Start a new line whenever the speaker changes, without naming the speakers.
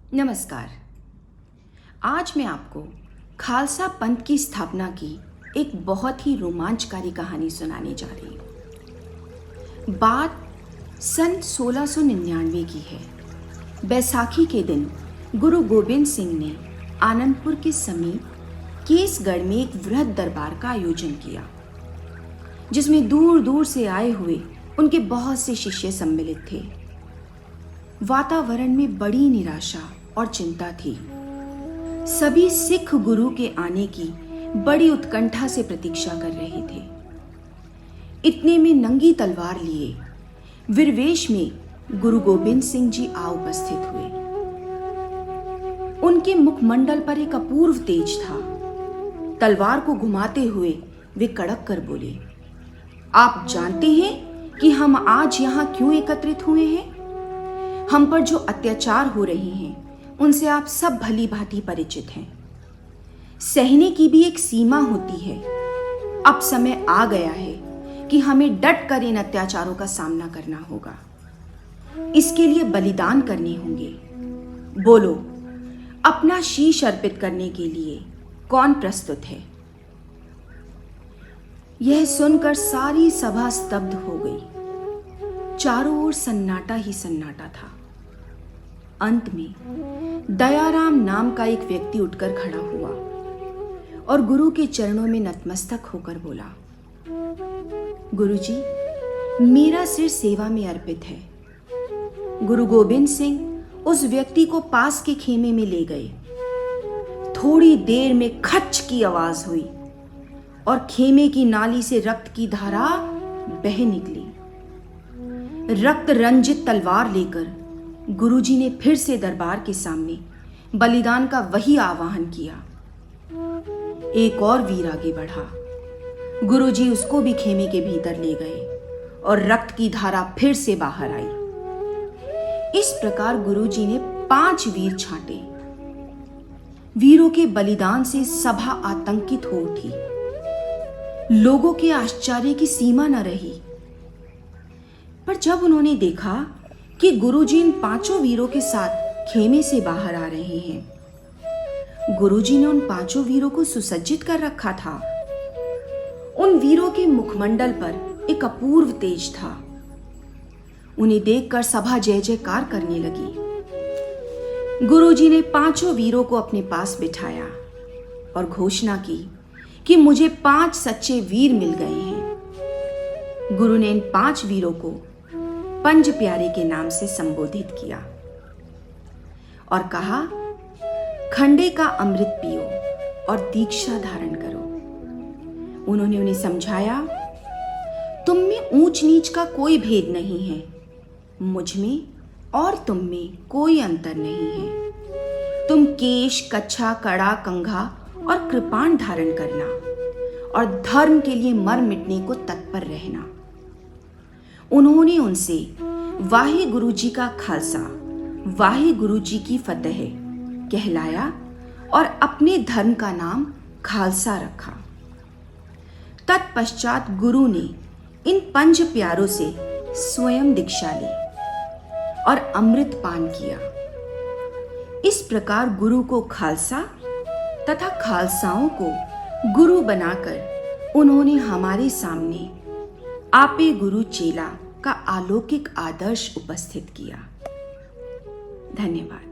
नमस्कार। आज मैं आपको खालसा पंथ की स्थापना की एक बहुत ही रोमांचकारी कहानी सुनाने जा रही हूँ। बात सन 1699 की है। बैसाखी के दिन गुरु गोबिंद सिंह ने आनंदपुर के समीप केसगढ़ में एक वृहद दरबार का आयोजन किया, जिसमें दूर दूर से आए हुए उनके बहुत से शिष्य सम्मिलित थे। वातावरण में बड़ी निराशा और चिंता थी। सभी सिख गुरु के आने की बड़ी उत्कंठा से प्रतीक्षा कर रहे थे। इतने में नंगी तलवार लिए वीरवेश में गुरु गोबिंद सिंह जी आ उपस्थित हुए। उनके मुखमंडल पर एक अपूर्व तेज था। तलवार को घुमाते हुए वे कड़क कर बोले, आप जानते हैं कि हम आज यहां क्यों एकत्रित हुए हैं? हम पर जो अत्याचार हो रहे हैं उनसे आप सब भली भांति परिचित हैं। सहने की भी एक सीमा होती है। अब समय आ गया है कि हमें डट कर इन अत्याचारों का सामना करना होगा। इसके लिए बलिदान करने होंगे। बोलो, अपना शीश अर्पित करने के लिए कौन प्रस्तुत है? यह सुनकर सारी सभा स्तब्ध हो गई। चारों ओर सन्नाटा ही सन्नाटा था। अंत में दयाराम नाम का एक व्यक्ति उठकर खड़ा हुआ और गुरु के चरणों में नतमस्तक होकर बोला, गुरुजी, मेरा सिर सेवा में अर्पित है। गुरु गोबिंद सिंह उस व्यक्ति को पास के खेमे में ले गए। थोड़ी देर में खच की आवाज हुई और खेमे की नाली से रक्त की धारा बह निकली। रक्त रंजित तलवार लेकर गुरुजी ने फिर से दरबार के सामने बलिदान का वही आह्वान किया। एक और वीर आगे बढ़ा। गुरुजी उसको भी खेमे के भीतर ले गए और रक्त की धारा फिर से बाहर आई। इस प्रकार गुरुजी ने 5 वीर छांटे। वीरों के बलिदान से सभा आतंकित हो उठी। लोगों के आश्चर्य की सीमा न रही। पर जब उन्होंने देखा कि गुरुजी इन 5 वीरों के साथ खेमे से बाहर आ रहे हैं, गुरुजी ने उन 5 वीरों को सुसज्जित कर रखा था। उन वीरों के मुखमंडल पर एक अपूर्व तेज था। उन्हें देखकर सभा जय जयकार करने लगी। गुरुजी ने 5 वीरों को अपने पास बिठाया और घोषणा की कि मुझे 5 सच्चे वीर मिल गए हैं। गुरु ने इन 5 वीरों को पंज प्यारे के नाम से संबोधित किया और कहा, खंडे का अमृत पियो और दीक्षा धारण करो। उन्होंने उन्हें समझाया, तुम में ऊंच नीच का कोई भेद नहीं है। मुझ में और तुम में कोई अंतर नहीं है। तुम केश, कच्छा, कड़ा, कंघा और कृपाण धारण करना और धर्म के लिए मर मिटने को तत्पर रहना। उन्होंने उनसे वाहे गुरु जी का खालसा, वाहे गुरु जी की फतेह कहलाया और अपने धर्म का नाम खालसा रखा। तत्पश्चात गुरु ने इन 5 प्यारों से स्वयं दीक्षा ली और अमृत पान किया। इस प्रकार गुरु को खालसा तथा खालसाओं को गुरु बनाकर उन्होंने हमारे सामने आपे गुरु चेला का अलौकिक आदर्श उपस्थित किया। धन्यवाद।